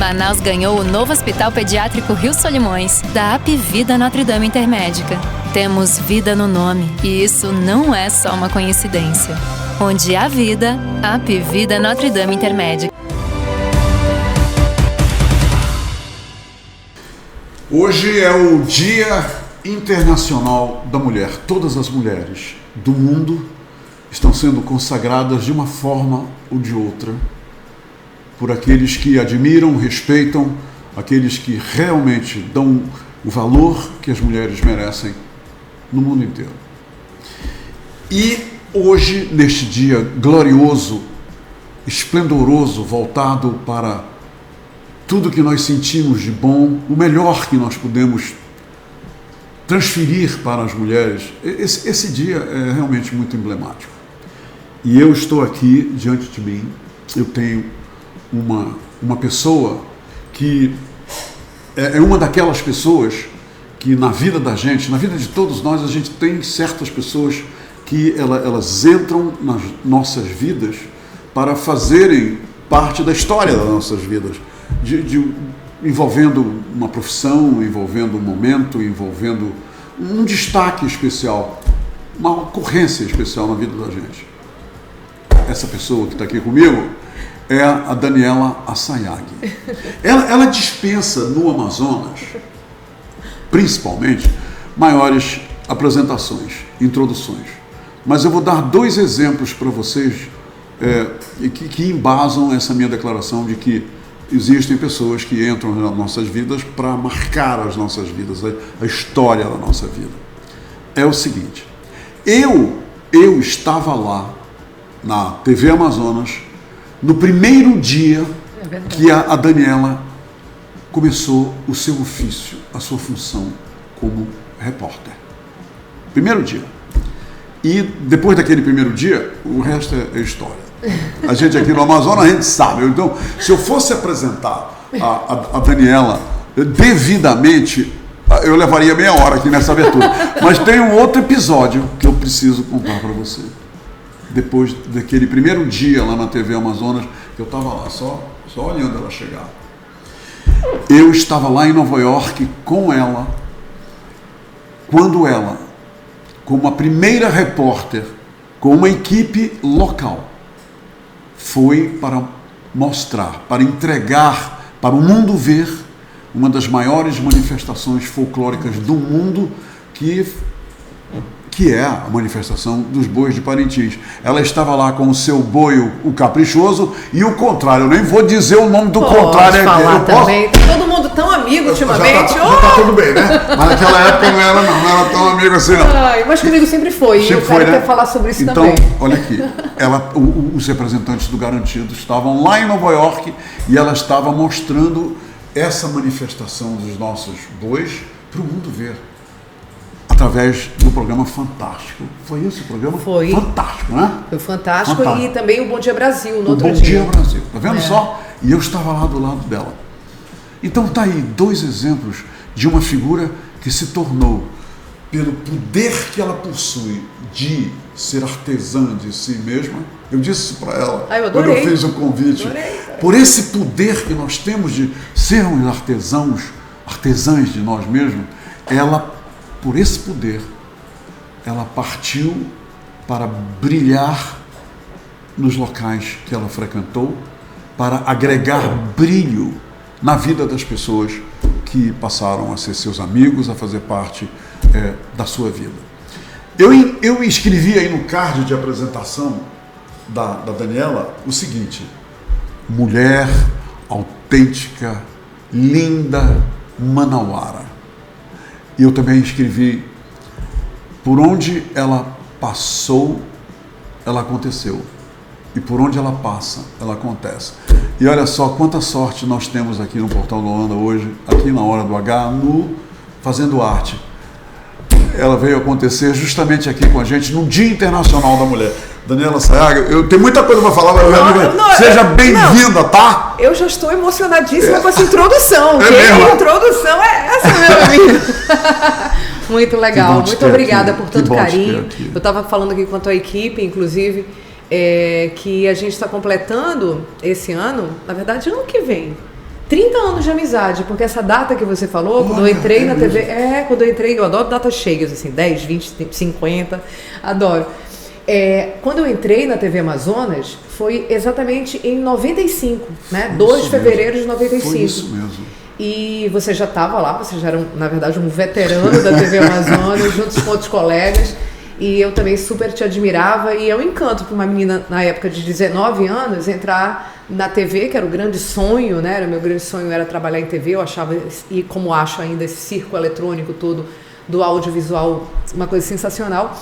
Manaus ganhou o novo Hospital Pediátrico Rio Solimões, da Apvida Notre Dame Intermédica. Temos vida no nome, e isso não é só uma coincidência. Onde há vida, Apvida Notre Dame Intermédica. Hoje é o Dia Internacional da Mulher. Todas as mulheres do mundo estão sendo consagradas de uma forma ou de outra por aqueles que admiram, respeitam, aqueles que realmente dão o valor que as mulheres merecem no mundo inteiro. E hoje, neste dia glorioso, esplendoroso, voltado para tudo que nós sentimos de bom, o melhor que nós podemos transferir para as mulheres, esse dia é realmente muito emblemático. E eu estou aqui diante de mim, eu tenho uma pessoa que é uma daquelas pessoas que na vida da gente, na vida de todos nós, a gente tem certas pessoas que elas entram nas nossas vidas para fazerem parte da história das nossas vidas, envolvendo uma profissão, envolvendo um momento, envolvendo um destaque especial, uma ocorrência especial na vida da gente. Essa pessoa que está aqui comigo é a Daniela Assayag. Ela dispensa no Amazonas, principalmente, maiores apresentações, introduções. Mas eu vou dar 2 exemplos para vocês que embasam essa minha declaração de que existem pessoas que entram nas nossas vidas para marcar as nossas vidas, a história da nossa vida. É o seguinte, eu estava lá na TV Amazonas no primeiro dia que a Daniela começou o seu ofício, a sua função como repórter. Primeiro dia. E depois daquele primeiro dia, o resto é história. A gente aqui no Amazonas, a gente sabe. Então, se eu fosse apresentar a Daniela devidamente, eu levaria meia hora aqui nessa abertura. Mas tem um outro episódio que eu preciso contar para você. Depois daquele primeiro dia lá na TV Amazonas, eu estava lá só olhando ela chegar. Eu estava lá em Nova York com ela, quando ela, como a primeira repórter, com uma equipe local, foi para mostrar, para entregar para o mundo ver uma das maiores manifestações folclóricas do mundo, que é a manifestação dos bois de Parintins. Ela estava lá com o seu boi, o caprichoso, e o contrário. Eu nem vou dizer o nome do contrário. Falar também. Tá todo mundo tão amigo ultimamente. Já tá tudo bem, né? Mas naquela época não era tão amigo assim, não. Ai, mas comigo sempre foi. Eu quero até falar sobre isso também. Então, olha aqui. Os representantes do Garantido estavam lá em Nova York e ela estava mostrando essa manifestação dos nossos bois para o mundo ver. Através do programa Fantástico. Foi esse o programa? Foi. Fantástico, né? Foi fantástico. E também o Bom Dia Brasil, no outro dia. Bom Dia Brasil, tá vendo só? E eu estava lá do lado dela. Então tá aí 2 exemplos de uma figura que se tornou, pelo poder que ela possui de ser artesã de si mesma, eu disse para ela, quando eu fiz o convite, por esse poder que nós temos de sermos artesãs de nós mesmos, por esse poder, ela partiu para brilhar nos locais que ela frequentou, para agregar brilho na vida das pessoas que passaram a ser seus amigos, a fazer parte da sua vida. Eu escrevi aí no card de apresentação da Daniela o seguinte: mulher autêntica, linda, manauara. E eu também escrevi, por onde ela passou, ela aconteceu. E por onde ela passa, ela acontece. E olha só quanta sorte nós temos aqui no Portal Luanda hoje, aqui na Hora do H, Fazendo Arte. Ela veio acontecer justamente aqui com a gente, no Dia Internacional da Mulher. Daniela Assayag, eu tenho muita coisa para falar, mas seja bem-vinda, tá? Eu já estou emocionadíssima com essa introdução. A introdução é essa, meu amigo. Muito legal, muito obrigada por tanto carinho. Eu estava falando aqui com a tua equipe, inclusive, que a gente está completando esse ano, na verdade, ano que vem, 30 anos de amizade, porque essa data que você falou, quando eu entrei na TV, quando eu entrei, eu adoro datas cheias, assim, 10, 20, 50, adoro. Quando eu entrei na TV Amazonas, foi exatamente em 95, né? 2 de fevereiro de 95. Foi isso mesmo. E você já estava lá, você já era, na verdade, um veterano da TV Amazonas, junto com outros colegas, e eu também super te admirava, e é um encanto para uma menina, na época de 19 anos, entrar na TV, que era o grande sonho, né? O meu grande sonho era trabalhar em TV, eu achava, e como acho ainda, esse circo eletrônico todo do audiovisual, uma coisa sensacional,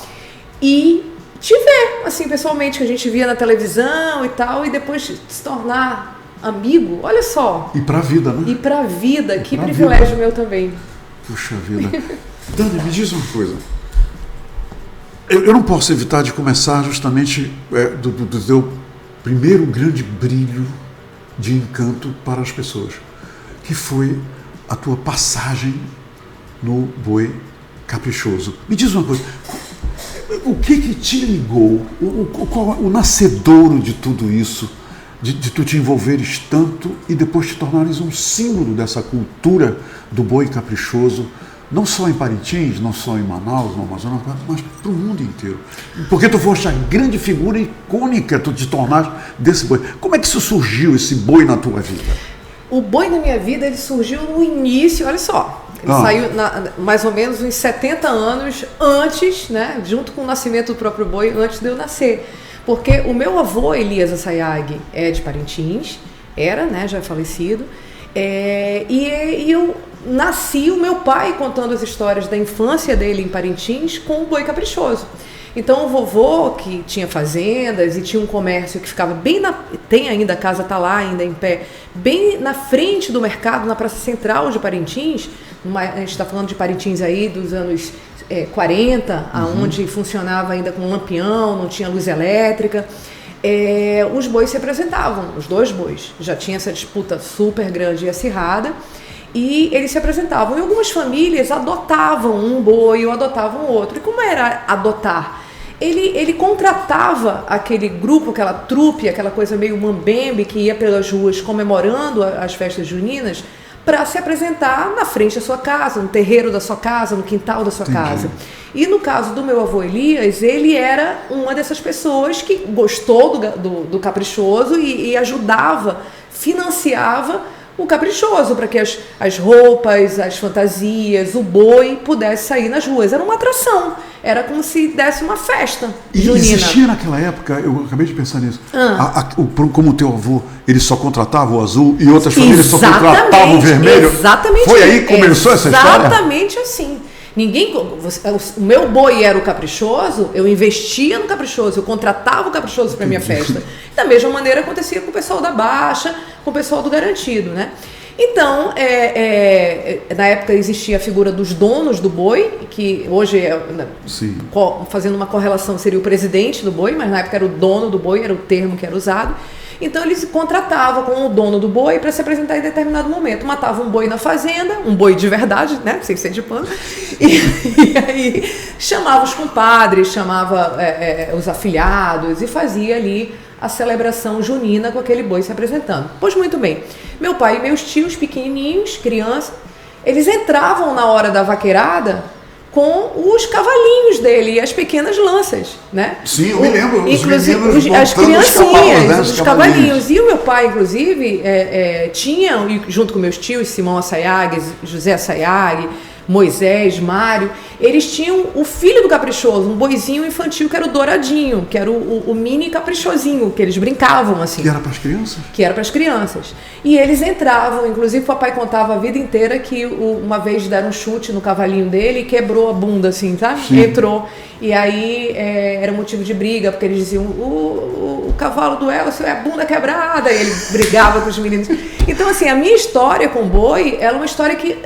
e te ver, assim, pessoalmente, que a gente via na televisão e tal, e depois se tornar amigo, olha só. E pra vida, né? E pra vida, que privilégio meu também. Puxa vida. Dani, me diz uma coisa. Eu não posso evitar de começar justamente do teu primeiro grande brilho de encanto para as pessoas, que foi a tua passagem no Boi Caprichoso. Me diz uma coisa, o que te ligou, o nascedouro de tudo isso, de tu te envolveres tanto e depois te tornares um símbolo dessa cultura do boi caprichoso, não só em Parintins, não só em Manaus, no Amazonas, mas para o mundo inteiro. Porque tu foste a grande figura icônica, tu te tornaste desse boi. Como é que isso surgiu, esse boi na tua vida? O boi na minha vida, ele surgiu no início, olha só. Ele saiu mais ou menos uns 70 anos antes, né, junto com o nascimento do próprio boi, antes de eu nascer. Porque o meu avô, Elias Assayag, é de Parintins, era, né, já falecido, e eu nasci o meu pai contando as histórias da infância dele em Parintins com o boi caprichoso. Então o vovô, que tinha fazendas e tinha um comércio que ficava bem tem ainda, a casa está lá ainda em pé, bem na frente do mercado, na praça central de Parintins, a gente está falando de Parintins aí dos anos 40, onde funcionava ainda com lampião, não tinha luz elétrica. Os bois se apresentavam, os 2 bois, já tinha essa disputa super grande e acirrada, e eles se apresentavam, e algumas famílias adotavam um boi ou adotavam outro. E como era adotar? Ele contratava aquele grupo, aquela trupe, aquela coisa meio mambembe que ia pelas ruas comemorando as festas juninas, para se apresentar na frente da sua casa, no terreiro da sua casa, no quintal da sua casa. E no caso do meu avô Elias, ele era uma dessas pessoas que gostou do caprichoso e ajudava, financiava o caprichoso, para que as roupas, as fantasias, o boi pudesse sair nas ruas. Era uma atração, era como se desse uma festa junina. E existia naquela época, eu acabei de pensar nisso, como o teu avô, ele só contratava o azul e outras famílias só contratavam o vermelho? Exatamente. Foi aí que começou essa história? Exatamente assim. O meu boi era o caprichoso, eu investia no caprichoso, eu contratava o caprichoso para minha festa. Da mesma maneira acontecia com o pessoal da Baixa, com o pessoal do Garantido, né? Então, na época existia a figura dos donos do boi, que hoje, fazendo uma correlação, seria o presidente do boi, mas na época era o dono do boi, era o termo que era usado. Então eles contratavam com o dono do boi para se apresentar em determinado momento. Matavam um boi na fazenda, um boi de verdade, né, sem ser de pano, e aí chamava os compadres, chamava os afilhados e fazia ali a celebração junina com aquele boi se apresentando. Pois muito bem, meu pai e meus tios pequenininhos, crianças, eles entravam na hora da vaqueirada com os cavalinhos dele e as pequenas lanças, né? Sim, eu me lembro. Inclusive as criancinhas, né? Os cavalinhos. E o meu pai, inclusive, tinha, junto com meus tios, Simão Assayag, José Assayag, Moisés, Mário, eles tinham o filho do caprichoso, um boizinho infantil que era o Douradinho, que era o mini caprichosinho, que eles brincavam assim. Que era para as crianças? Que era para as crianças. E eles entravam, inclusive o papai contava a vida inteira que uma vez deram um chute no cavalinho dele e quebrou a bunda assim, sabe? Sim. Entrou. E aí era motivo de briga, porque eles diziam, o cavalo do Elcio é a bunda quebrada, e ele brigava com os meninos. Então, assim, a minha história com o boi, ela é uma história que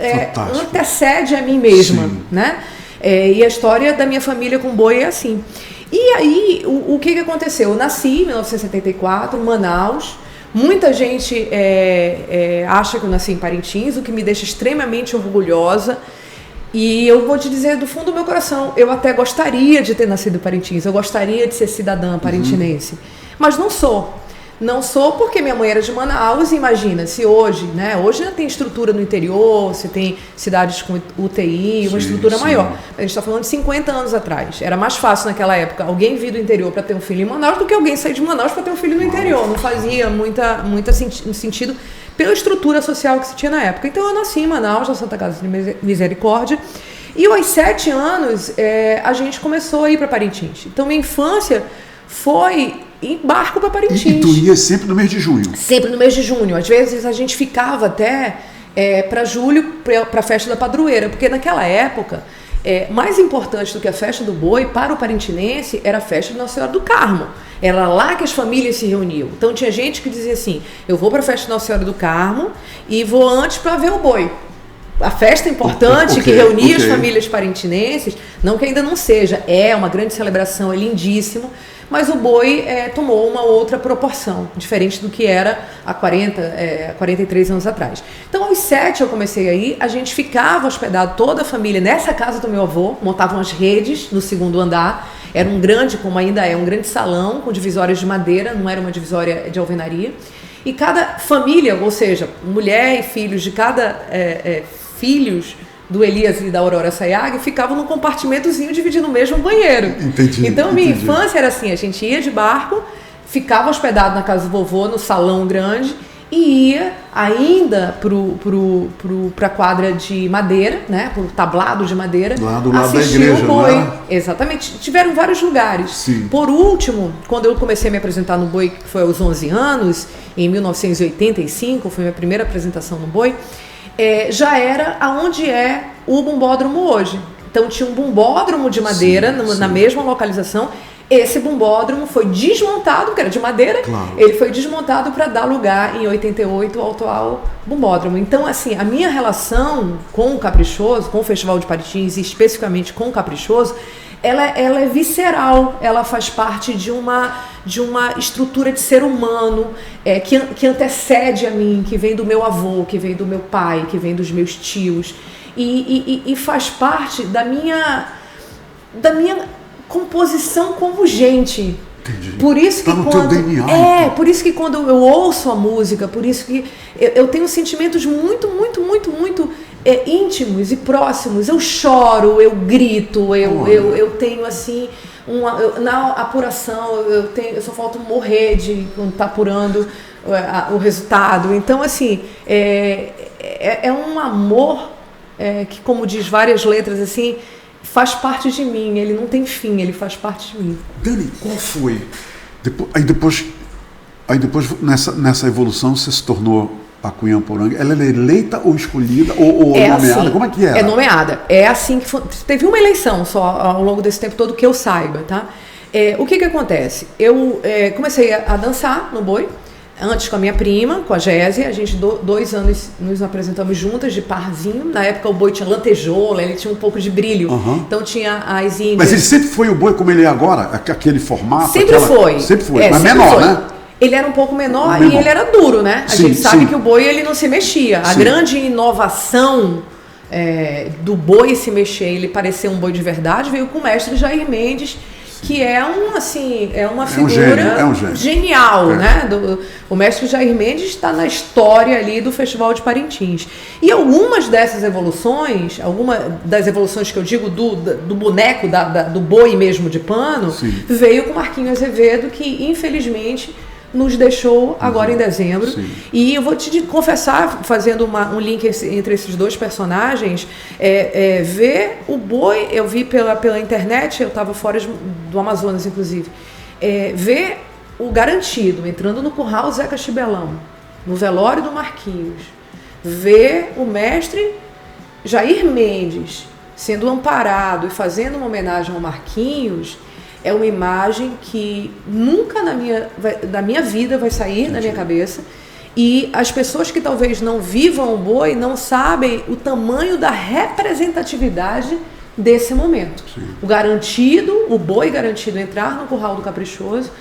antecede a mim mesma, sim, né? E a história da minha família com o boi é assim. E aí, o que aconteceu? Eu nasci em 1974, em Manaus. Muita gente acha que eu nasci em Parintins, o que me deixa extremamente orgulhosa. E eu vou te dizer do fundo do meu coração, eu até gostaria de ter nascido em Parintins, eu gostaria de ser cidadã parintinense, mas não sou. Não sou porque minha mãe era de Manaus, imagina, se hoje, né? Hoje já tem estrutura no interior, você tem cidades com UTI, uma estrutura maior. A gente está falando de 50 anos atrás. Era mais fácil naquela época alguém vir do interior para ter um filho em Manaus do que alguém sair de Manaus para ter um filho no interior. Não fazia muita sentido pela estrutura social que se tinha na época. Então eu nasci em Manaus, na Santa Casa de Misericórdia, e aos 7 anos a gente começou a ir para Parintins. Então minha infância foi em barco para Parintins. E tu ia sempre no mês de junho? Sempre no mês de junho. Às vezes a gente ficava até para julho, para a festa da padroeira, porque naquela época, mais importante do que a festa do boi para o parintinense era a festa de Nossa Senhora do Carmo. Era lá que as famílias se reuniam. Então tinha gente que dizia assim, eu vou para a festa de Nossa Senhora do Carmo e vou antes para ver o boi. A festa importante que reunia as famílias parintinenses, não que ainda não seja, é uma grande celebração, é lindíssimo, mas o boi tomou uma outra proporção, diferente do que era há 43 anos atrás. Então, aos 7 eu comecei a ir, a gente ficava hospedado, toda a família, nessa casa do meu avô, montavam as redes no 2º andar, era um grande, como ainda é, um grande salão com divisórias de madeira, não era uma divisória de alvenaria, e cada família, ou seja, mulher e filhos de cada filhos do Elias e da Aurora Sayag ficavam num compartimentozinho dividindo o mesmo banheiro. Entendi. Então, minha infância era assim, a gente ia de barco, ficava hospedado na casa do vovô, no salão grande, e ia ainda para a quadra de madeira, né, para o tablado de madeira, lá do lado da igreja, o boi. Não é? Exatamente. Tiveram vários lugares. Sim. Por último, quando eu comecei a me apresentar no boi, que foi aos 11 anos, em 1985, foi minha primeira apresentação no boi, já era aonde é o bumbódromo hoje. Então tinha um bumbódromo de madeira na mesma localização. Esse bumbódromo foi desmontado, porque era de madeira, ele foi desmontado para dar lugar em 88 ao atual bumbódromo. Então, assim, a minha relação com o Caprichoso, com o Festival de Parintins e especificamente com o Caprichoso, ela é visceral, ela faz parte de uma estrutura de ser humano que antecede a mim, que vem do meu avô, que vem do meu pai, que vem dos meus tios e faz parte da minha composição como gente. Entendi. Por isso que tá no teu DNA, por isso que quando eu ouço a música, por isso que eu tenho sentimentos muito íntimos e próximos. Eu choro, eu grito, eu tenho assim na apuração eu só falta morrer quando tá apurando o resultado. Então assim é um amor que, como diz várias letras assim, faz parte de mim, ele não tem fim, ele faz parte de mim. Dani, qual foi? Aí depois nessa evolução você se tornou a Cunhamporanga. Ela é eleita ou escolhida ou nomeada? Assim, como é que é? É nomeada. É assim que foi. Teve uma eleição só ao longo desse tempo todo que eu saiba, tá? O que acontece? Eu comecei a dançar no boi. Antes com a minha prima, com a Gésia, a gente 2 anos nos apresentamos juntas de parzinho. Na época o boi tinha lantejoula, ele tinha um pouco de brilho. Então tinha as índias. Mas ele sempre foi o boi como ele é agora? Aquele formato? Sempre foi. Sempre foi, mas menor, foi. Né? Ele era um pouco menor e ele era duro, né? A gente sabe que o boi ele não se mexia. A grande inovação do boi se mexer, ele parecer um boi de verdade, veio com o mestre Jair Mendes, que é uma figura genial, né? O mestre Jair Mendes está na história ali do Festival de Parintins. E algumas dessas evoluções, das evoluções que eu digo do boneco, do boi mesmo de pano, veio com Marquinhos Azevedo, que infelizmente nos deixou agora em dezembro. E eu vou te confessar, fazendo um link entre esses dois personagens, ver o boi, eu vi pela internet, eu estava fora do Amazonas, inclusive, ver o Garantido entrando no curral Zeca Chibelão, no velório do Marquinhos, ver o mestre Jair Mendes sendo amparado e fazendo uma homenagem ao Marquinhos, é uma imagem que nunca da minha vida vai sair na minha cabeça. E as pessoas que talvez não vivam o boi não sabem o tamanho da representatividade desse momento. O Garantido, o boi Garantido entrar no curral do Caprichoso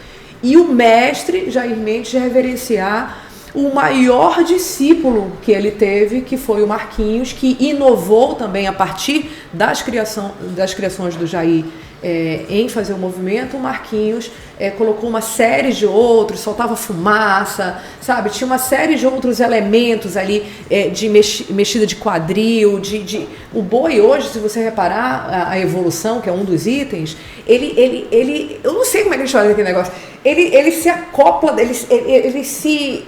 e o mestre Jair Mendes reverenciar o maior discípulo que ele teve, que foi o Marquinhos, que inovou também a partir das criações do Jair em fazer o movimento, o Marquinhos colocou uma série de outros, soltava fumaça, sabe? Tinha uma série de outros elementos ali de mexida de quadril, o boi hoje, se você reparar a evolução, que é um dos itens, ele eu não sei como é que eles fazem aquele negócio, ele se acopla, ele se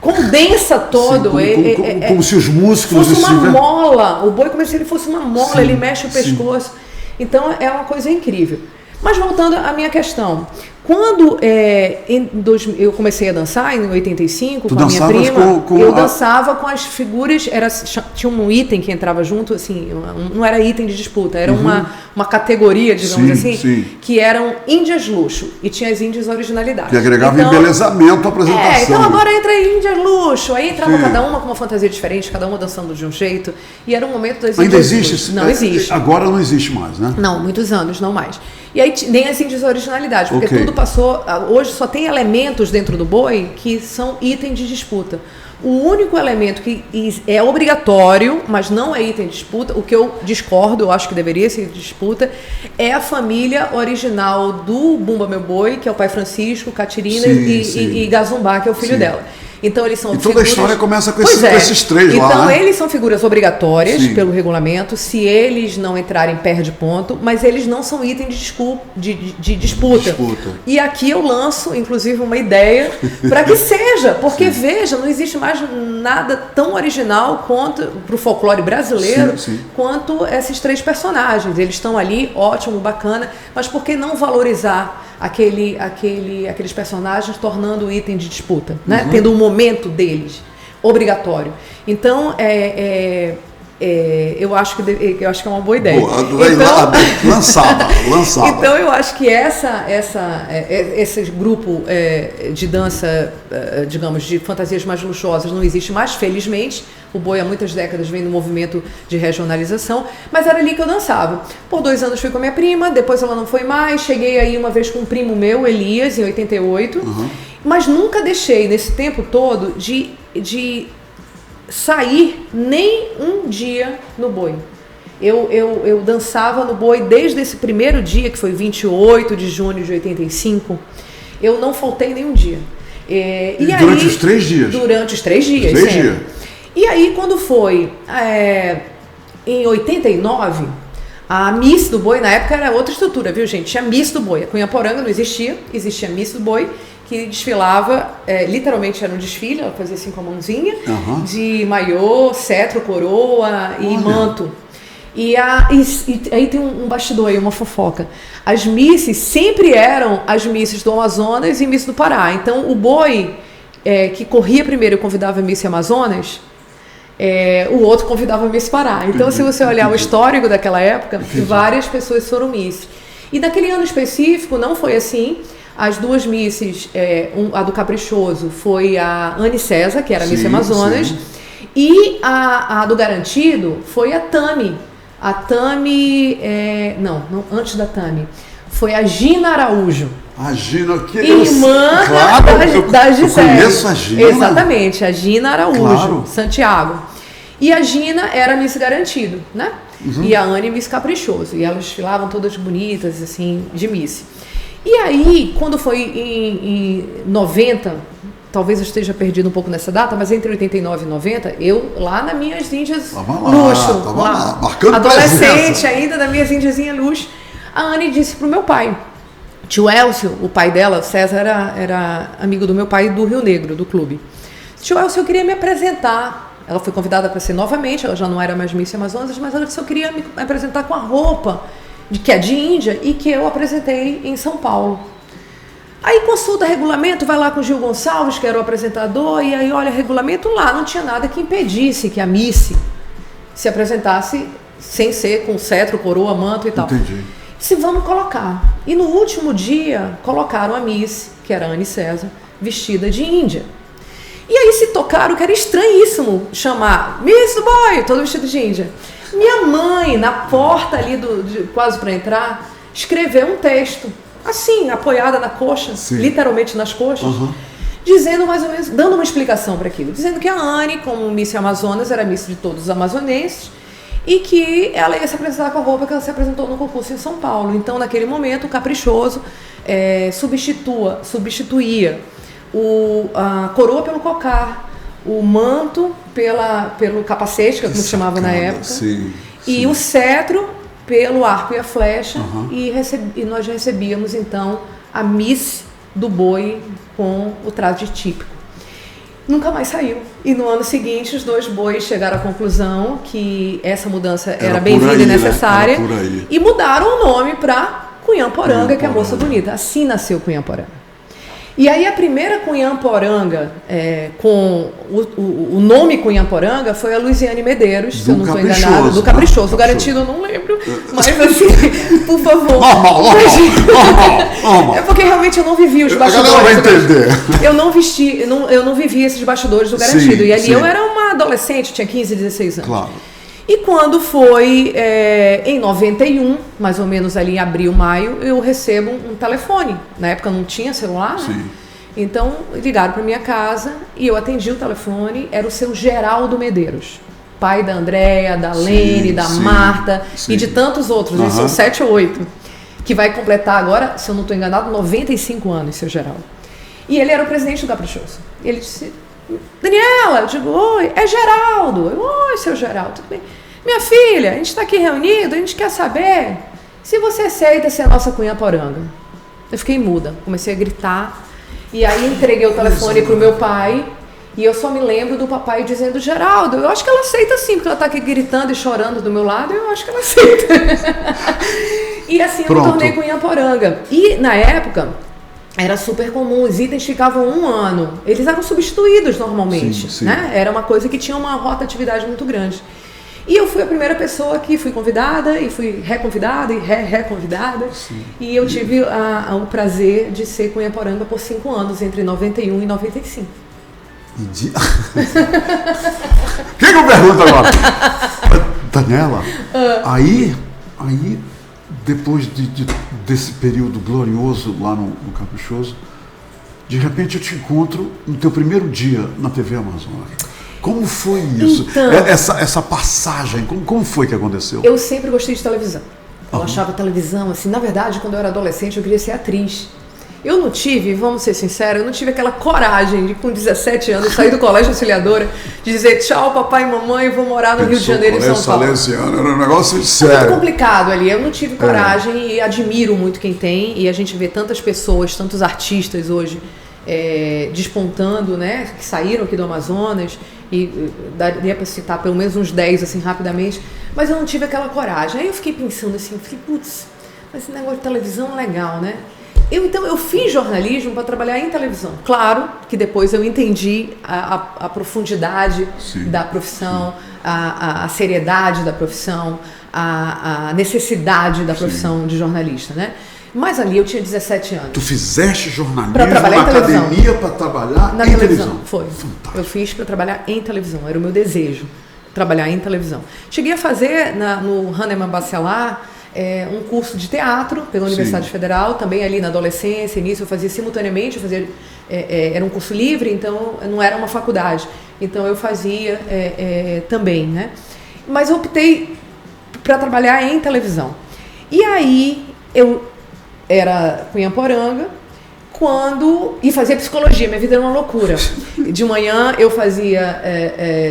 condensa todo. Sim, como se os músculos... Fosse uma mola, o boi como se ele fosse uma mola, sim, ele mexe o pescoço. Então é uma coisa incrível. Mas voltando à minha questão, quando eu comecei a dançar em 85 com a minha prima, eu dançava com as figuras, tinha um item que entrava junto, assim, não era item de disputa, era uma categoria, digamos assim, que eram índias luxo, e tinha as índias originalidade. Que agregava embelezamento à apresentação. Então agora entra índias luxo, aí entrava cada uma com uma fantasia diferente, cada uma dançando de um jeito, e era um momento das índias. Ainda existe? Não existe. Agora não existe mais, né? Não, muitos anos, não mais. E aí nem as índias originalidade, porque tudo passou... Hoje só tem elementos dentro do boi que são itens de disputa. O único elemento que é obrigatório, mas não é item de disputa, o que eu discordo, eu acho que deveria ser de disputa, é a família original do Bumba Meu Boi, que é o pai Francisco, Catirina e Gazumbá, que é o filho dela. Então eles são toda figuras... a história começa com esses três lá. Então eles são figuras obrigatórias pelo regulamento. Se eles não entrarem, perde ponto, mas eles não são item de disputa. E aqui eu lanço, inclusive, uma ideia para que seja, porque veja, não existe mais nada tão original quanto para o folclore brasileiro quanto esses três personagens. Eles estão ali, ótimo, bacana, mas por que não valorizar aqueles personagens, tornando o item de disputa, né? Tendo um momento deles obrigatório. Então eu acho que é uma boa ideia. Lançada. Então eu acho que esse grupo de dança, digamos, de fantasias mais luxuosas não existe mais, felizmente. O boi há muitas décadas vem no movimento de regionalização, mas era ali que eu dançava. Por 2 anos fui com a minha prima, depois ela não foi mais, cheguei aí uma vez com um primo meu, Elias, em 88, mas nunca deixei, nesse tempo todo, de sair nem um dia no boi. Eu dançava no boi desde esse primeiro dia, que foi 28 de junho de 85, eu não faltei nenhum dia. Durante os 3 dias? Durante os 3 dias, 3 dias. E aí, quando foi em 89, a Miss do Boi, na época era outra estrutura, viu, gente? Tinha Miss do Boi. A Cunhaporanga não existia Miss do Boi, que desfilava, literalmente era um desfile, ela fazia assim com a mãozinha, de maiô, cetro, coroa e manto. E aí tem um bastidor aí, uma fofoca. As misses sempre eram as misses do Amazonas e Miss do Pará. Então, o boi que corria primeiro e convidava a Miss Amazonas, o outro convidava a Miss Pará. Então, se você olhar o histórico daquela época, várias pessoas foram Miss. E naquele ano específico não foi assim. As duas Misses, a do Caprichoso foi a Anne César, que era a Miss Amazonas, e a do Garantido foi a Tami. A Tami, não, antes da Tami, foi a Gina Araújo. A Gina, que irmã da Gisele. Eu conheço a Gina. Exatamente, a Gina Araújo, Santiago. E a Gina era Miss Garantido, né? E a Anne Miss Caprichoso. E elas desfilavam todas bonitas, assim, de Miss. E aí, quando foi em 90, talvez eu esteja perdido um pouco nessa data, mas entre 89 e 90, eu lá nas minhas índias luxo, marcando adolescente presença. Ainda, das minhas índiazinhas luxo, a Anne disse pro meu pai, tio Elcio, o pai dela, César, era amigo do meu pai do Rio Negro, do clube. Tio Elcio, eu queria me apresentar. Ela foi convidada para ser novamente, ela já não era mais Miss Amazonas, mas ela disse que eu queria me apresentar com a roupa que é de Índia e que eu apresentei em São Paulo. Aí consulta regulamento, vai lá com o Gil Gonçalves, que era o apresentador, e aí olha regulamento lá, não tinha nada que impedisse que a Miss se apresentasse sem ser com cetro, coroa, manto e tal. Entendi. Disse, vamos colocar. E no último dia, colocaram a Miss, que era a Anne César, vestida de Índia. E aí se tocaram que era estranhíssimo chamar Miss do Boi, todo vestido de Índia. Minha mãe, na porta ali, quase para entrar, escreveu um texto, assim, apoiada na coxa, literalmente nas coxas, dizendo mais ou menos, dando uma explicação para aquilo, dizendo que a Anne, como Miss Amazonas, era Miss de todos os amazonenses, e que ela ia se apresentar com a roupa que ela se apresentou no concurso em São Paulo. Então, naquele momento, o Caprichoso substituía a coroa pelo cocar, o manto pelo capacete, que é como se chamava na época, e o cetro pelo arco e a flecha, e nós recebíamos então a Miss do boi com o traje típico. Nunca mais saiu. E no ano seguinte, os 2 bois chegaram à conclusão que essa mudança era bem-vinda e necessária, né? E mudaram o nome para Cunhamporanga, que é a moça bonita. Assim nasceu Cunhamporanga. E aí a primeira Cunhamporanga com o nome Cunhamporanga foi a Luiziane Medeiros, se eu não estou enganada, do Caprichoso. O Garantido eu não lembro, mas assim, por favor. Normal. É porque realmente eu não vivi os bastidores. A galera vai entender. Eu não vivi esses bastidores do Garantido. E ali eu era uma adolescente, tinha 15, 16 anos. Claro. E quando foi em 91, mais ou menos ali em abril, maio, eu recebo um telefone. Na época não tinha celular, né? Então ligaram para minha casa e eu atendi o telefone. Era o seu Geraldo Medeiros, pai da Andréia, da Lene, da Marta e de tantos outros. Eles são 7 ou 8, que vai completar agora, se eu não estou enganado, 95 anos, seu Geraldo. E ele era o presidente do Caprichoso. Ele disse: Daniela, eu digo, oi, é Geraldo. Eu, oi, seu Geraldo, tudo bem? Minha filha, a gente está aqui reunido, a gente quer saber se você aceita ser a nossa Cunhamporanga. Eu fiquei muda, comecei a gritar, e aí entreguei o telefone para o meu pai, e eu só me lembro do papai dizendo: Geraldo, eu acho que ela aceita sim, porque ela está aqui gritando e chorando do meu lado, eu acho que ela aceita. E assim eu me tornei Cunhamporanga. E na época era super comum, os itens ficavam 1 ano, eles eram substituídos normalmente, né? Era uma coisa que tinha uma rotatividade muito grande. E eu fui a primeira pessoa que fui convidada, e fui reconvidada e reconvidada. E eu tive o prazer de ser Cunhamporanga por 5 anos, entre 91 e 95. Quem que eu pergunto agora? Daniela, aí depois desse período glorioso lá no Caprichoso, de repente eu te encontro no teu primeiro dia na TV Amazonas. Como foi isso? Então, essa passagem, como foi que aconteceu? Eu sempre gostei de televisão. Eu achava televisão, assim, na verdade, quando eu era adolescente, eu queria ser atriz. Eu não tive, vamos ser sinceros, eu não tive aquela coragem de, com 17 anos, sair do colégio auxiliadora, de dizer tchau, papai e mamãe, vou morar no Rio de Janeiro e São Paulo. Salesiano, era um negócio sério. É muito complicado ali, eu não tive coragem e admiro muito quem tem, e a gente vê tantas pessoas, tantos artistas hoje despontando, né, que saíram aqui do Amazonas, e daria para citar pelo menos uns 10 assim rapidamente, mas eu não tive aquela coragem. Aí eu fiquei pensando assim, putz, mas esse negócio de televisão é legal, né? Então eu fiz jornalismo para trabalhar em televisão. Claro que depois eu entendi a profundidade da profissão, a seriedade da profissão, a necessidade da profissão de jornalista, né? Mas ali eu tinha 17 anos. Tu fizeste jornalismo na academia para trabalhar em televisão? Foi. Fantástico. Eu fiz para trabalhar em televisão, era o meu desejo, trabalhar em televisão. Cheguei a fazer no Hahnemann Bacelar um curso de teatro pela Universidade Federal, também ali na adolescência, início eu fazia simultaneamente, era um curso livre, então não era uma faculdade, então eu fazia também, né? Mas eu optei para trabalhar em televisão. E aí eu era Cunhamporanga e fazia psicologia, minha vida era uma loucura. De manhã eu fazia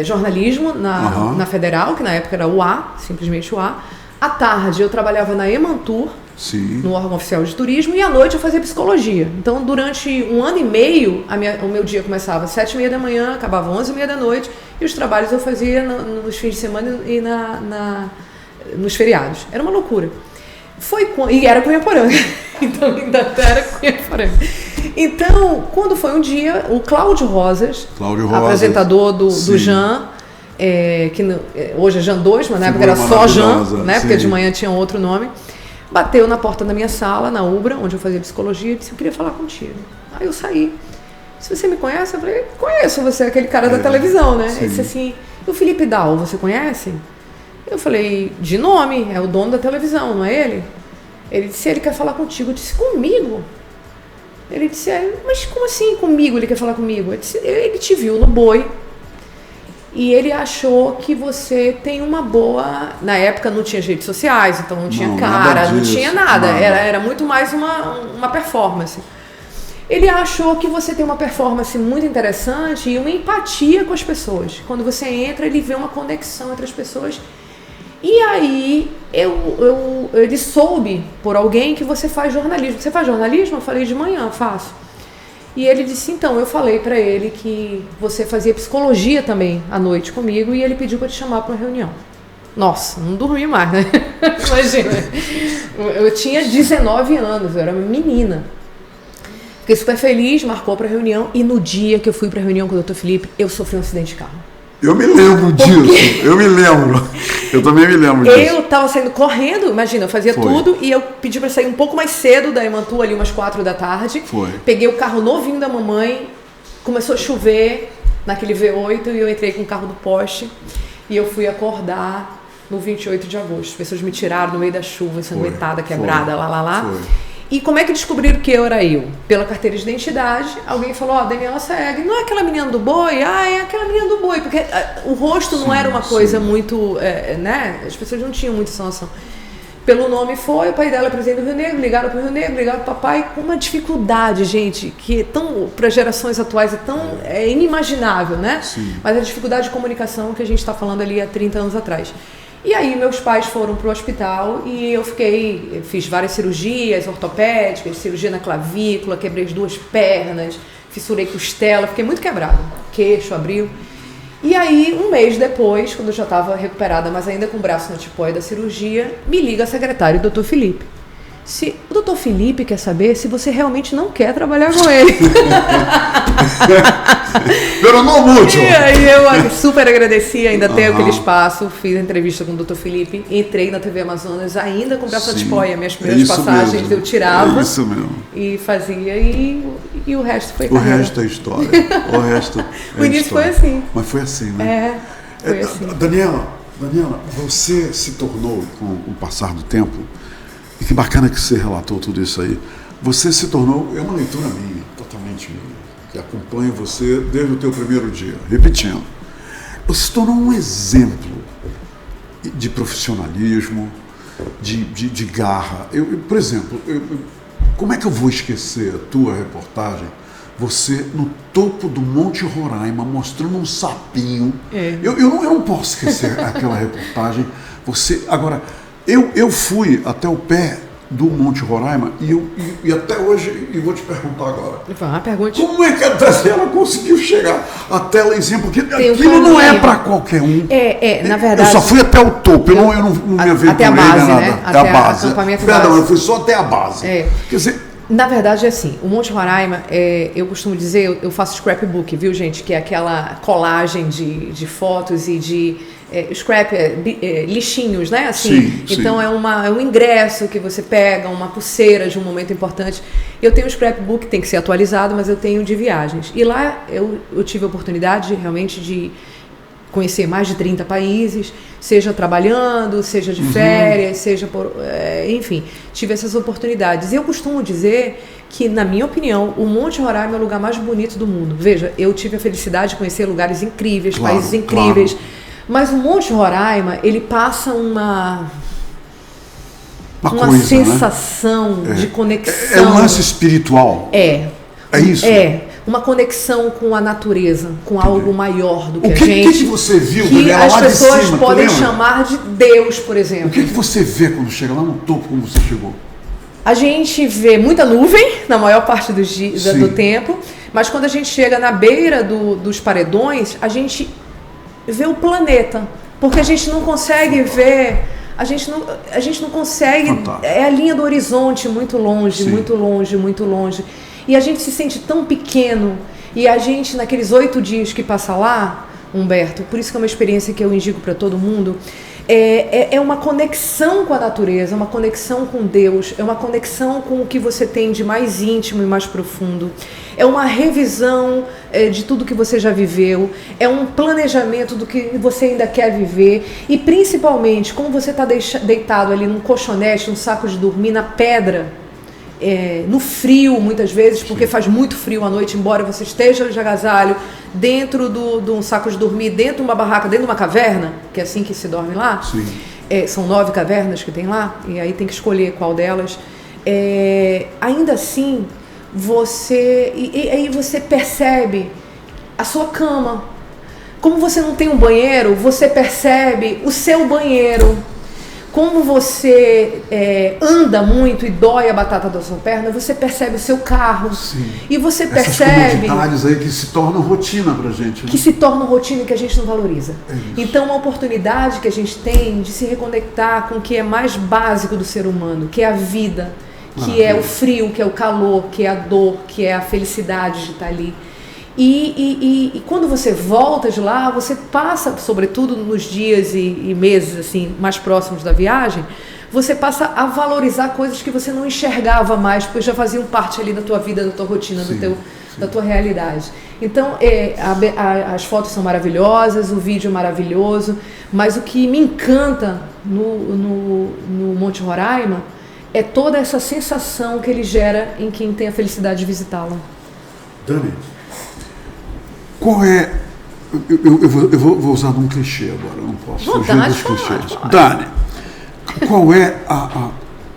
jornalismo na Federal, que na época era UA, simplesmente UA. À tarde eu trabalhava na Emantur, no órgão oficial de turismo, e à noite eu fazia psicologia. Então durante 1 ano e meio o meu dia começava às 7h30 da manhã, acabava às 11h30 da noite, e os trabalhos eu fazia nos fins de semana e nos feriados. Era uma loucura. E era Cunhamporanga, então ainda era Cunhamporanga. Então, quando foi um dia, o Cláudio Rosas, apresentador do Jean, que hoje é Jean 2, mas na época era só Jean, né, porque de manhã tinha outro nome, bateu na porta da minha sala, na Ubra, onde eu fazia psicologia, e disse: eu queria falar contigo. Aí eu saí. Se você me conhece? Eu falei: conheço, você é aquele cara da televisão, né? Ele disse assim: e o Felipe Dal, você conhece? Eu falei: de nome, é o dono da televisão, não é ele? Ele disse: ele quer falar contigo. Eu disse: comigo? Ele disse: mas como assim comigo ele quer falar comigo? Eu disse: ele te viu no Boi E ele achou que você tem uma boa... Na época não tinha redes sociais, então não tinha cara, não tinha nada. Era muito mais uma performance. Ele achou que você tem uma performance muito interessante e uma empatia com as pessoas. Quando você entra, ele vê uma conexão entre as pessoas. E aí, ele soube por alguém que você faz jornalismo. Você faz jornalismo? Eu falei, de manhã, faço. E ele disse, então, eu falei pra ele que você fazia psicologia também à noite comigo e ele pediu pra te chamar pra uma reunião. Nossa, não dormi mais, né? Imagina. Eu tinha 19 anos, eu era uma menina. Fiquei super feliz, marcou pra reunião e no dia que eu fui pra reunião com o Dr. Felipe, eu sofri um acidente de carro. Eu me lembro disso, eu me lembro. Eu também me lembro disso. Eu tava saindo correndo, imagina, eu fazia tudo e eu pedi pra sair um pouco mais cedo da Emantu, ali umas 4 da tarde. Peguei o carro novinho da mamãe, começou a chover naquele V8 e eu entrei com o carro do poste e eu fui acordar no 28 de agosto. As pessoas me tiraram no meio da chuva, ensanguentada, quebrada, lá. E como é que descobriram que eu era eu? Pela carteira de identidade, alguém falou, Daniela Saeg, não é aquela menina do boi? É aquela menina do boi, porque o rosto não era uma coisa muito, né, as pessoas não tinham muita noção. Pelo nome foi, o pai dela é presidente do Rio Negro, ligaram para o Rio Negro, ligaram para o papai, com uma dificuldade, gente, que para gerações atuais é tão inimaginável, né? Sim. Mas a dificuldade de comunicação que a gente está falando ali há 30 anos atrás. E aí meus pais foram pro hospital e eu fiz várias cirurgias ortopédicas, cirurgia na clavícula, quebrei as 2 pernas, fissurei costela, fiquei muito quebrada, queixo abriu. E aí, um mês depois, quando eu já estava recuperada, mas ainda com o braço no tipóide da cirurgia, me liga a secretária, o Dr. Felipe. Se o Dr. Felipe quer saber se você realmente não quer trabalhar com ele. Pero não muito. E aí eu super agradeci, ainda tenho aquele espaço, fiz a entrevista com o Dr. Felipe, entrei na TV Amazonas ainda com braço de tipóia, minhas primeiras passagens mesmo. Eu tirava e fazia e o resto foi carreira. O resto é história. O início foi assim. Mas foi assim, né? Foi assim. Daniela, você se tornou, com o passar do tempo, e que bacana que você relatou tudo isso aí. Você se tornou, é uma leitura minha, totalmente minha, que acompanha você desde o teu primeiro dia, repetindo. Você se tornou um exemplo de profissionalismo, de garra. Por exemplo, como é que eu vou esquecer a tua reportagem? Você no topo do Monte Roraima, mostrando um sapinho. Eu não posso esquecer aquela reportagem. Agora, eu fui até o pé do Monte Roraima e até hoje, e vou te perguntar agora. Pergunte. Como é que a Daniela conseguiu chegar até lá em cima? Porque aquilo não é para qualquer um. Na verdade. Eu só fui até o topo, eu não me aventurei até a base, nada. né? Até a base. Perdão, eu fui só até a base. Quer dizer, na verdade é assim, o Monte Roraima, eu costumo dizer, eu faço scrapbook, viu, gente? Que é aquela colagem de fotos e de lixinhos, né? Assim, sim. Então é um ingresso que você pega, uma pulseira de um momento importante. Eu tenho um scrapbook, tem que ser atualizado, mas eu tenho de viagens. E lá eu tive a oportunidade realmente de conhecer mais de 30 países, seja trabalhando, seja de férias, seja enfim, tive essas oportunidades. E eu costumo dizer que, na minha opinião, o Monte Roraima é o lugar mais bonito do mundo. Veja, eu tive a felicidade de conhecer lugares incríveis, países incríveis, mas o Monte Roraima, ele passa uma coisa, sensação, né? De conexão. É um lance espiritual. É isso? Uma conexão com a natureza, com algo maior do que a gente. O que você viu, que Daniela, as lá pessoas de cima, podem chamar de Deus, por exemplo. O que você vê quando chega lá no topo, como você chegou? A gente vê muita nuvem na maior parte do tempo, mas quando a gente chega na beira dos paredões, a gente vê o planeta, porque a gente não consegue ver, a gente não consegue, é a linha do horizonte muito longe, muito longe, muito longe. E a gente se sente tão pequeno, e a gente, naqueles 8 dias que passa lá, Humberto, por isso que é uma experiência que eu indico para todo mundo, é uma conexão com a natureza, uma conexão com Deus, é uma conexão com o que você tem de mais íntimo e mais profundo, é uma revisão de tudo que você já viveu, é um planejamento do que você ainda quer viver, e principalmente, como você está deitado ali num colchonete, num saco de dormir, na pedra, no frio muitas vezes, porque faz muito frio à noite, embora você esteja de agasalho, dentro de um saco de dormir, dentro de uma barraca, dentro de uma caverna, que é assim que se dorme lá. Sim. São 9 cavernas que tem lá, e aí tem que escolher qual delas. Ainda assim, aí você percebe a sua cama. Como você não tem um banheiro, você percebe o seu banheiro. Como você anda muito e dói a batata da sua perna, você percebe o seu carro. Sim. E você Essas percebe... comodidades aí que se tornam rotina pra gente. Né? Que se tornam rotina e que a gente não valoriza. Então, uma oportunidade que a gente tem de se reconectar com o que é mais básico do ser humano, que é a vida, que é o frio, que é o calor, que é a dor, que é a felicidade de estar ali. E quando você volta de lá, você passa, sobretudo nos dias e meses assim, mais próximos da viagem, você passa a valorizar coisas que você não enxergava mais, porque já faziam parte ali da tua vida, da tua rotina, da tua realidade. Então, as fotos são maravilhosas, o vídeo é maravilhoso, mas o que me encanta no Monte Roraima é toda essa sensação que ele gera em quem tem a felicidade de visitá-lo. Dani, qual é... Eu vou usar um clichê agora, eu não posso fugir dos clichês. Dani, qual é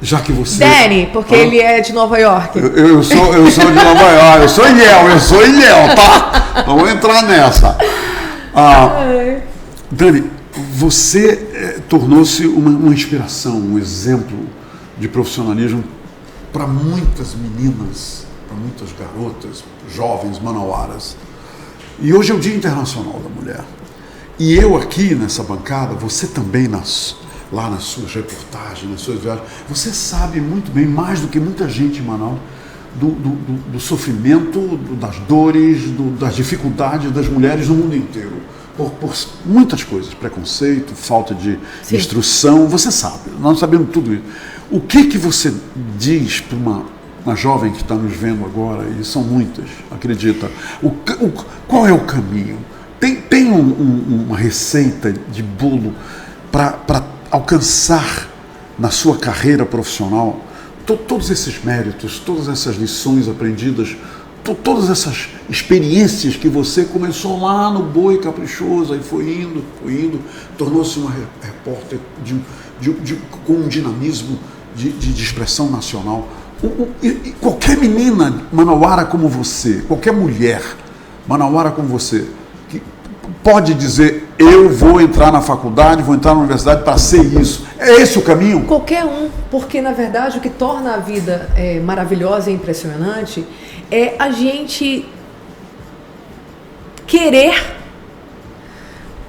já que você... Dani, porque ele é de Nova York. Eu sou de Nova York, eu sou Ilhéu, tá? Vamos entrar nessa. Dani, você tornou-se uma inspiração, um exemplo de profissionalismo para muitas meninas, para muitas garotas, jovens manauaras. E hoje é o Dia Internacional da Mulher. E eu aqui nessa bancada, você também lá nas suas reportagens, nas suas viagens, você sabe muito bem, mais do que muita gente em Manaus, do sofrimento, das dores, das dificuldades das mulheres no mundo inteiro. Por muitas coisas, preconceito, falta de instrução, você sabe, nós sabemos tudo isso. O que você diz para uma jovem que está nos vendo agora, e são muitas, acredita, qual é o caminho? Tem uma receita de bolo para alcançar na sua carreira profissional todos esses méritos, todas essas lições aprendidas, todas essas experiências que você começou lá no Boi Caprichoso, aí foi indo, tornou-se uma repórter com um dinamismo de expressão nacional. Qualquer menina manauara como você, qualquer mulher manauara como você, que pode dizer, eu vou entrar na faculdade, vou entrar na universidade para ser isso. É esse o caminho? Qualquer um, porque na verdade o que torna a vida maravilhosa e impressionante é a gente querer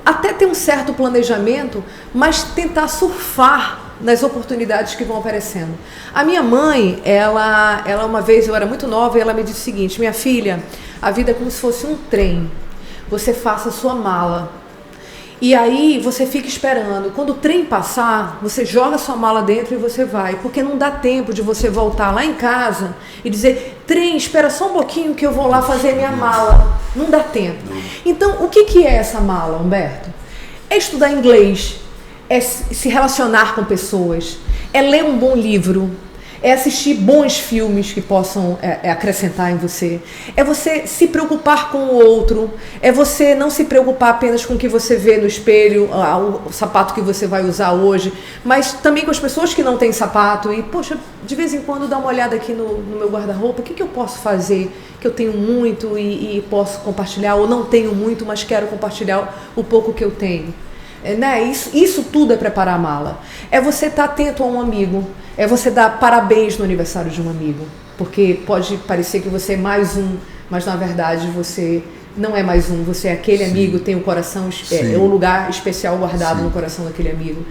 até ter um certo planejamento, mas tentar surfar nas oportunidades que vão aparecendo. A minha mãe, ela uma vez, eu era muito nova, e ela me disse o seguinte: minha filha, a vida é como se fosse um trem, você faça a sua mala, e aí você fica esperando, quando o trem passar, você joga a sua mala dentro e você vai, porque não dá tempo de você voltar lá em casa e dizer, trem, espera só um pouquinho que eu vou lá fazer minha mala. Não dá tempo. Então, o que é essa mala, Humberto? É estudar inglês, é se relacionar com pessoas, é ler um bom livro, é assistir bons filmes que possam acrescentar em você, é você se preocupar com o outro, é você não se preocupar apenas com o que você vê no espelho, o sapato que você vai usar hoje, mas também com as pessoas que não têm sapato e, poxa, de vez em quando dá uma olhada aqui no meu guarda-roupa, o que eu posso fazer, que eu tenho muito e posso compartilhar, ou não tenho muito, mas quero compartilhar o pouco que eu tenho. Isso tudo é preparar a mala. É você estar atento a um amigo, é você dar parabéns no aniversário de um amigo, porque pode parecer que você é mais um, mas na verdade você não é mais um, você é aquele amigo, tem um coração, é um lugar especial guardado no coração daquele amigo.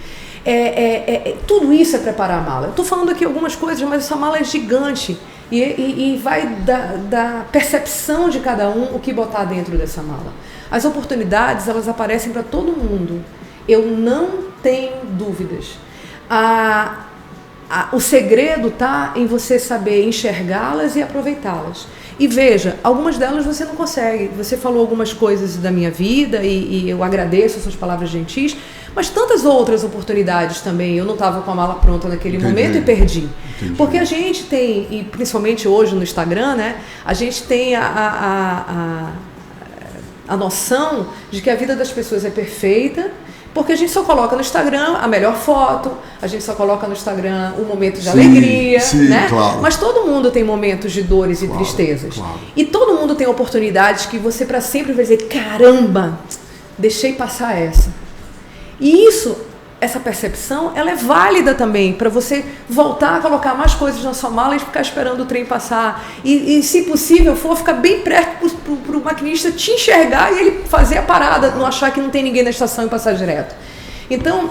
Tudo isso é preparar a mala. Eu estou falando aqui algumas coisas, mas essa mala é gigante e vai da percepção de cada um o que botar dentro dessa mala. As oportunidades, elas aparecem para todo mundo. Eu não tenho dúvidas. O segredo está em você saber enxergá-las e aproveitá-las. E veja, algumas delas você não consegue. Você falou algumas coisas da minha vida e eu agradeço as suas palavras gentis, mas tantas outras oportunidades também. Eu não estava com a mala pronta naquele momento e perdi. Porque a gente tem, e principalmente hoje no Instagram, né, a gente tem a a noção de que a vida das pessoas é perfeita, porque a gente só coloca no Instagram a melhor foto, a gente só coloca no Instagram o momento de alegria, né? Claro. Mas todo mundo tem momentos de dores e tristezas. Claro. E todo mundo tem oportunidades que você para sempre vai dizer, caramba, deixei passar essa. E essa percepção, ela é válida também para você voltar a colocar mais coisas na sua mala e ficar esperando o trem passar. E se possível for, ficar bem perto para o maquinista te enxergar e ele fazer a parada, não achar que não tem ninguém na estação e passar direto. Então,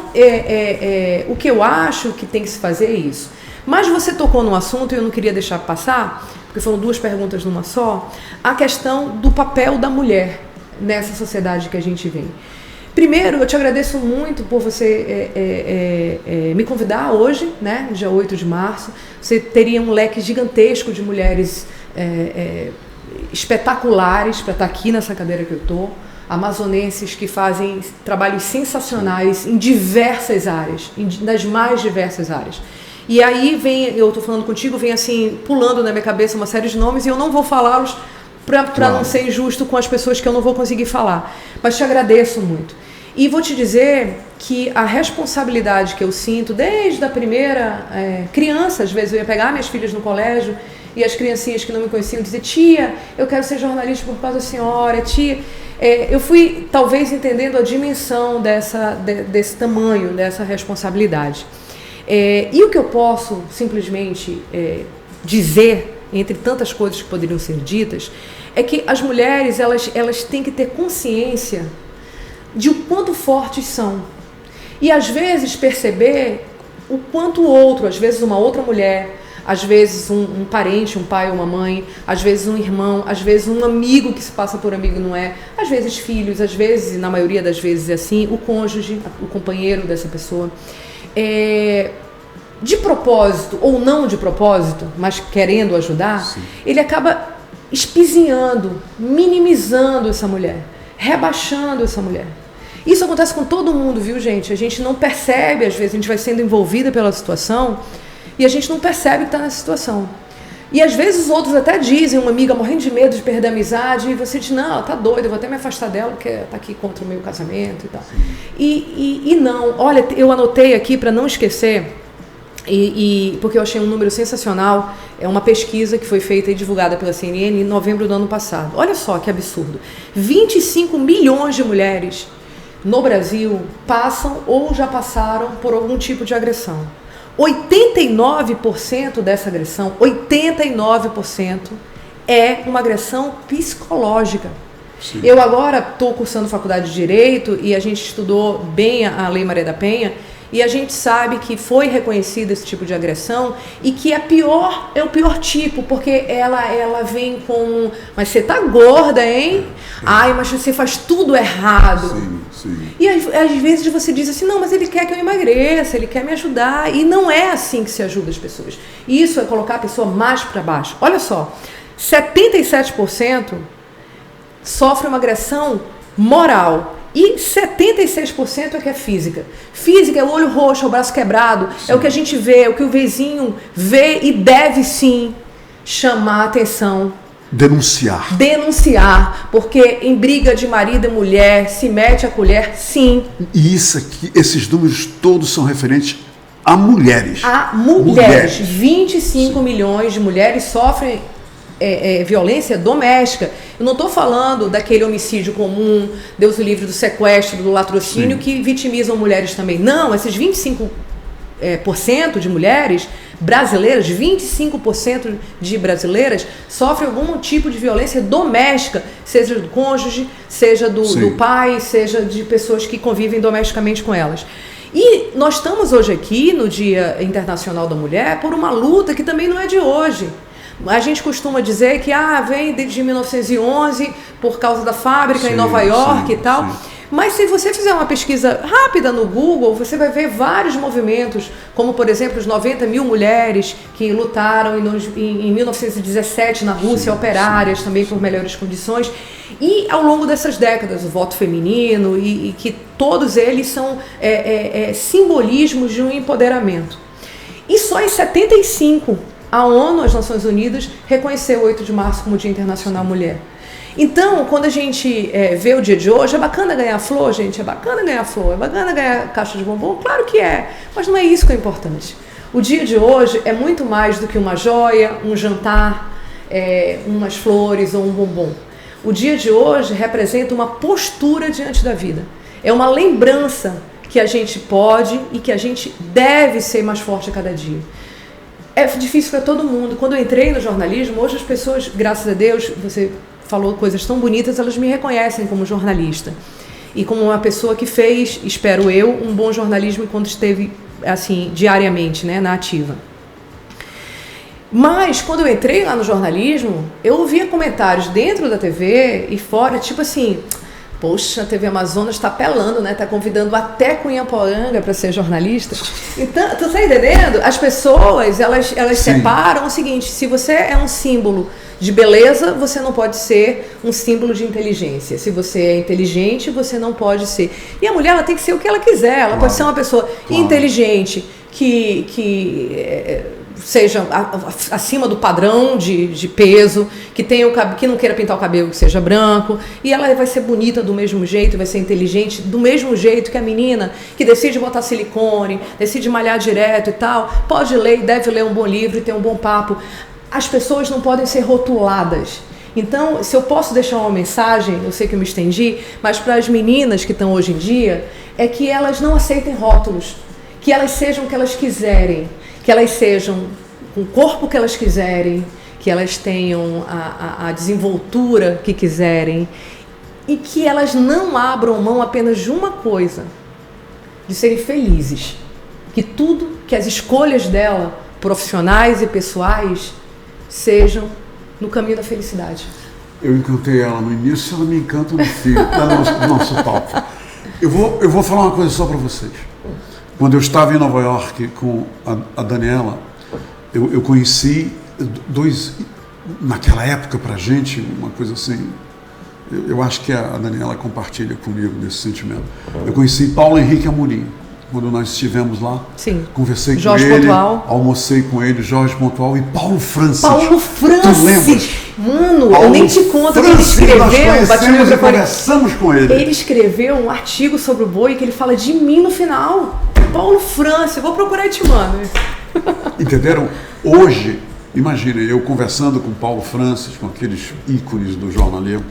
o que eu acho que tem que se fazer é isso. Mas você tocou num assunto e eu não queria deixar passar, porque foram 2 perguntas numa só, a questão do papel da mulher nessa sociedade que a gente vem. Primeiro, eu te agradeço muito por você me convidar hoje, né, dia 8 de março. Você teria um leque gigantesco de mulheres espetaculares para estar aqui nessa cadeira que eu estou. Amazonenses que fazem trabalhos sensacionais em diversas áreas, nas mais diversas áreas. E aí eu estou falando contigo, vem assim, pulando na minha cabeça uma série de nomes e eu não vou falá-los para não ser injusto com as pessoas que eu não vou conseguir falar. Mas te agradeço muito. E vou te dizer que a responsabilidade que eu sinto desde a primeira criança, às vezes eu ia pegar minhas filhas no colégio e as criancinhas que não me conheciam diziam, tia, eu quero ser jornalista por causa da senhora, tia. Eu fui talvez entendendo a dimensão desse tamanho, dessa responsabilidade. E o que eu posso simplesmente dizer, entre tantas coisas que poderiam ser ditas, é que as mulheres elas têm que ter consciência de o quanto fortes são. E às vezes perceber o quanto o outro, às vezes uma outra mulher, às vezes um parente, um pai ou uma mãe, às vezes um irmão, às vezes um amigo que se passa por amigo não é, às vezes filhos, às vezes, e na maioria das vezes é assim, o cônjuge, o companheiro dessa pessoa. De propósito ou não de propósito, mas querendo ajudar, sim, ele acaba espizinhando, minimizando essa mulher, rebaixando essa mulher. Isso acontece com todo mundo, viu, gente? A gente não percebe, às vezes a gente vai sendo envolvida pela situação e a gente não percebe que está nessa situação. E às vezes os outros até dizem, uma amiga morrendo de medo de perder a amizade, e você diz, não, ela tá doida, eu vou até me afastar dela porque tá aqui contra o meu casamento e tal. E não, olha, eu anotei aqui para não esquecer, porque eu achei um número sensacional, é uma pesquisa que foi feita e divulgada pela CNN em novembro do ano passado. Olha só que absurdo, 25 milhões de mulheres no Brasil passam ou já passaram por algum tipo de agressão. 89% dessa agressão, 89% é uma agressão psicológica. Sim. Eu agora estou cursando faculdade de Direito e a gente estudou bem a Lei Maria da Penha e a gente sabe que foi reconhecido esse tipo de agressão e que é o pior tipo, porque ela vem com, mas você tá gorda, hein? Ai, mas você faz tudo errado. Sim, sim. E às vezes você diz assim, não, mas ele quer que eu emagreça, ele quer me ajudar. E não é assim que se ajuda as pessoas. Isso é colocar a pessoa mais para baixo. Olha só, 77% sofre uma agressão moral. E 76% é que é física. Física é o olho roxo, o braço quebrado, sim, é o que a gente vê, é o que o vizinho vê e deve sim chamar a atenção. Denunciar, porque em briga de marido e mulher, se mete a colher, sim. E isso aqui, esses números todos são referentes a mulheres. A mulheres. 25 sim, milhões de mulheres sofrem violência doméstica. Eu não estou falando daquele homicídio comum, Deus o livre, do sequestro, do latrocínio, sim, que vitimizam mulheres também. Não, esses 25% de mulheres brasileiras, 25% de brasileiras sofrem algum tipo de violência doméstica, seja do cônjuge, seja do pai, seja de pessoas que convivem domesticamente com elas. E nós estamos hoje aqui, no Dia Internacional da Mulher, por uma luta que também não é de hoje. A gente costuma dizer que vem desde 1911 por causa da fábrica, sim, em Nova York, sim, e tal. Sim. Mas se você fizer uma pesquisa rápida no Google, você vai ver vários movimentos, como por exemplo os 90 mil mulheres que lutaram em 1917 na Rússia, sim, operárias, sim, também por melhores condições. E ao longo dessas décadas, o voto feminino e que todos eles são simbolismos de um empoderamento. E só em 75, a ONU, as Nações Unidas, reconheceu o 8 de março como Dia Internacional Mulher. Então, quando a gente vê o dia de hoje, é bacana ganhar flor, gente, é bacana ganhar flor, é bacana ganhar caixa de bombom, claro que é, mas não é isso que é importante. O dia de hoje é muito mais do que uma joia, um jantar, umas flores ou um bombom. O dia de hoje representa uma postura diante da vida. É uma lembrança que a gente pode e que a gente deve ser mais forte a cada dia. É difícil para todo mundo. Quando eu entrei no jornalismo, hoje as pessoas, graças a Deus, você falou coisas tão bonitas, elas me reconhecem como jornalista. E como uma pessoa que fez, espero eu, um bom jornalismo enquanto esteve, assim, diariamente, né, na ativa. Mas, quando eu entrei lá no jornalismo, eu ouvia comentários dentro da TV e fora, tipo assim, poxa, a TV Amazonas está apelando, né? Está convidando até Cunhaporanga para ser jornalista. Então, tu tá entendendo? As pessoas, elas separam o seguinte, se você é um símbolo de beleza, você não pode ser um símbolo de inteligência. Se você é inteligente, você não pode ser. E a mulher, ela tem que ser o que ela quiser. Ela pode ser uma pessoa inteligente, que seja acima do padrão de peso, que não queira pintar o cabelo, que seja branco, e ela vai ser bonita do mesmo jeito, vai ser inteligente do mesmo jeito que a menina que decide botar silicone, decide malhar direto e tal, pode ler e deve ler um bom livro e ter um bom papo. As pessoas não podem ser rotuladas. Então, se eu posso deixar uma mensagem, eu sei que eu me estendi, mas para as meninas que estão hoje em dia, é que elas não aceitem rótulos, que elas sejam o que elas quiserem, que elas sejam com o corpo que elas quiserem, que elas tenham a desenvoltura que quiserem e que elas não abram mão apenas de uma coisa, de serem felizes. Que as escolhas dela, profissionais e pessoais, sejam no caminho da felicidade. Eu encantei ela no início, ela me encanta no fim do nosso papo. Eu vou falar uma coisa só para vocês. Quando eu estava em Nova York com a Daniela, eu conheci dois, naquela época pra gente, uma coisa assim, eu acho que a Daniela compartilha comigo desse sentimento. Eu conheci Paulo Henrique Amorim, quando nós estivemos lá. Sim. Conversei Jorge com ele, Pontual. Almocei com ele, Jorge Pontual e Paulo Francis. Paulo Francis! Tu lembras? Mano, Paulo eu nem te conto que ele escreveu. Nós conhecemos e conversamos com ele. Ele escreveu um artigo sobre o boi que ele fala de mim no final. Paulo Francis, eu vou procurar e te mando. Entenderam? Hoje, imagina, eu conversando com Paulo Francis, com aqueles ícones do jornalismo,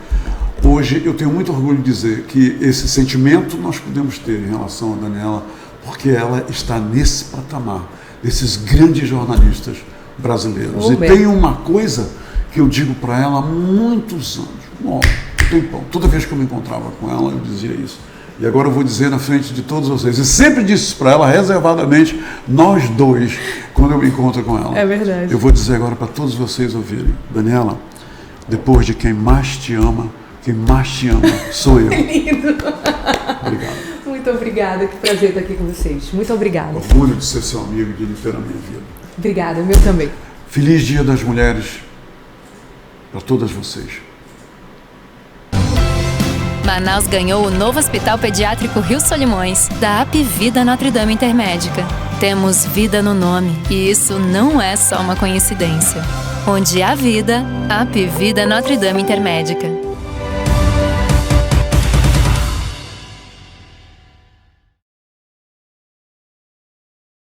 hoje eu tenho muito orgulho de dizer que esse sentimento nós podemos ter em relação a Daniela, porque ela está nesse patamar, desses grandes jornalistas brasileiros. E tem uma coisa que eu digo para ela há muitos anos, toda vez que eu me encontrava com ela, eu dizia isso. E agora eu vou dizer na frente de todos vocês. E sempre disse para ela, reservadamente, nós dois, quando eu me encontro com ela. É verdade. Eu vou dizer agora para todos vocês ouvirem. Daniela, depois de quem mais te ama sou eu. Lindo. Obrigado. Muito obrigada, que prazer estar aqui com vocês. Muito obrigada. Orgulho de ser seu amigo e de ter a minha vida. Obrigada, meu também. Feliz Dia das Mulheres para todas vocês. Manaus ganhou o novo Hospital Pediátrico Rio Solimões, da Apivida Notre Dame Intermédica. Temos vida no nome, e isso não é só uma coincidência. Onde há vida, Apivida Notre Dame Intermédica.